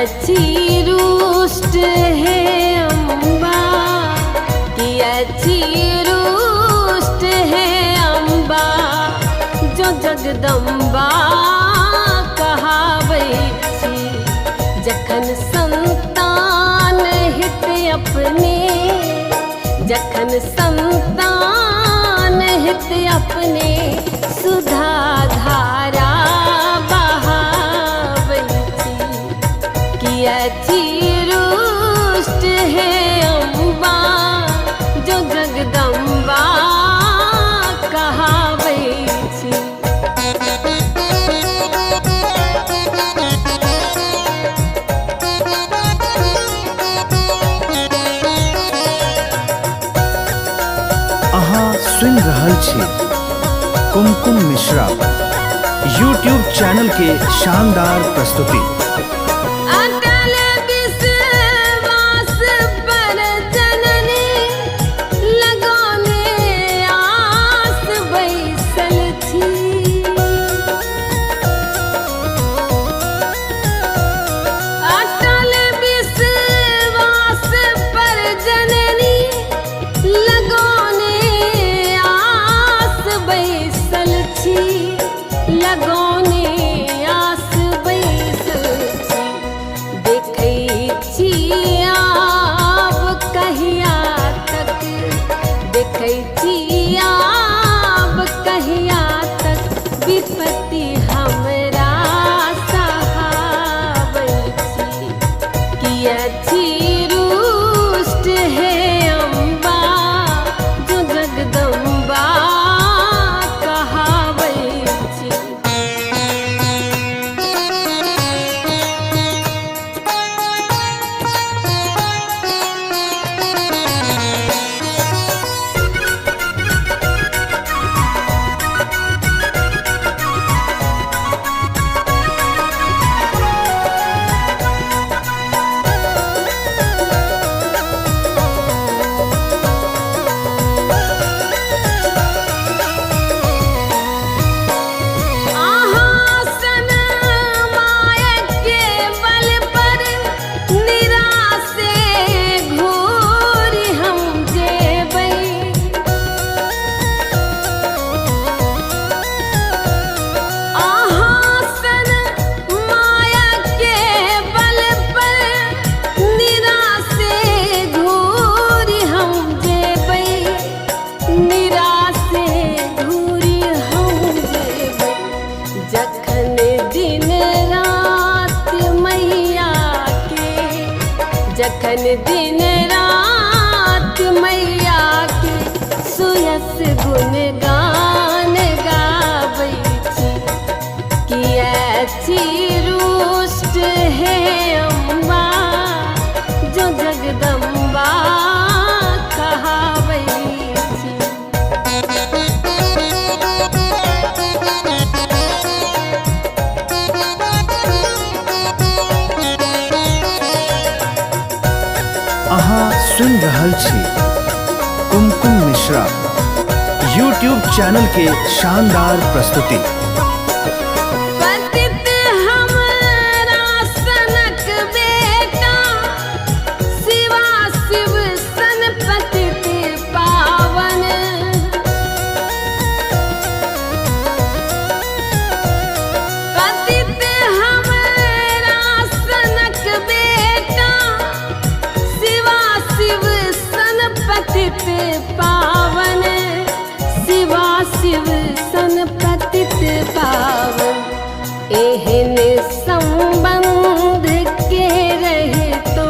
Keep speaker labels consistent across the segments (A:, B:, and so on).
A: अच्छी रुष्ट है अम्बा, कि अच्छी रुष्ट है अम्बा, जो जगदम्बा कहावै छी। जखन संतान हित अपने, जखन संतान हित अपने, सुधा धारा बहावै छी। कि अच्छी रुष्ट है अम्बा, जो जगदम्बा कहावै छी।
B: अहाँ सुनि रहल छी कुमकुम मिश्रा यूट्यूब चैनल के शानदार प्रस्तुति।
A: अटल विश्वास पर जननी, लगौने आस बैसल छी। अटल विश्वास पर जननी, लगौने आस बैसल छी। लगौने आस बैसल छी। देखै छी आब कहिया तक, देखै छी आब कहिया तक, विपत्ति हमरा सहावै छी। कि अच्छी रुष्ट है अम्बा, जो जगदम्बा कहावै छी। आहासन मायक के बल पर, निराशे घूरि हम जेबै। आहासन मायक के बल पर, निराशे घूरि हम जेबै। निराशे घूरि हम जेबै। जखन दिन रात मैया के, जखन दिन रात मैया के, सुयस गुणगान गाबै छी। कि अच्छी रुष्ट है अम्बा, जो जगदम्बा कहावै छी।
B: अहाँ सुनि रहल छी कुमकुम मिश्रा यूट्यूब चैनल के शानदार प्रस्तुति।
A: पतित हमरा सनक बेटा, शिवा शिव सन पतित पावन। पतित हमरा सनक बेटा, शिवा शिव सन पतित पावन। शिवा शिव सन पतित पावन। एहन संबंध के रहतो,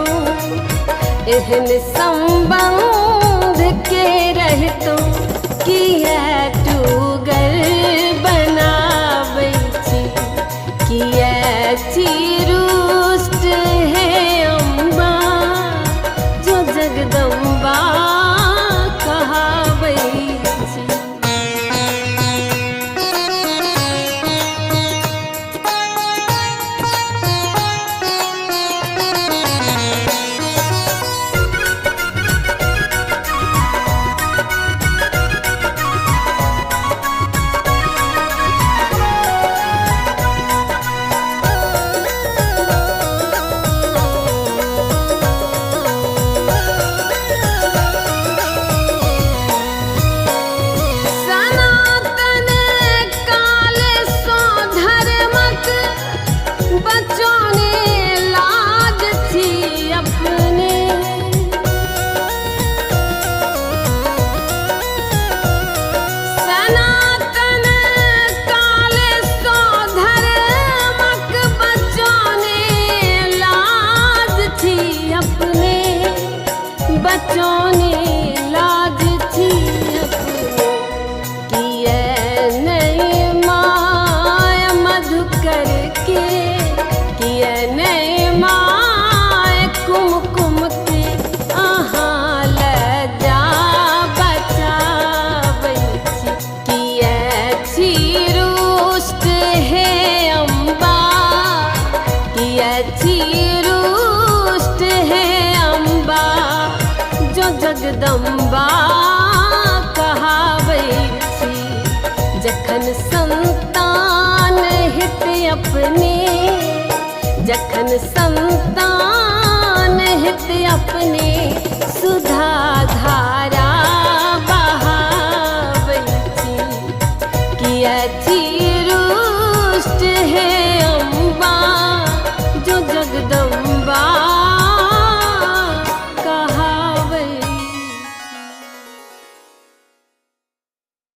A: एहन संबंध के रहतो, किया टूगर बनाबै छी। कि अच्छी रुष्ट है अम्बा, जो जगदम्बा कहावै छी। के किए नहीं माय कुमकुम के अहाँ लजा बचाबै छी किए छी रुष्ट हे अम्बा किए छी रुष्ट हे अम्बा जो जगदम्बा कहाबै छी जखन संतान हित अपने जखन संतान हित अपने सुधा धारा बहाबै छी किए छी रुष्ट हे अम्बा जो जगदम्बा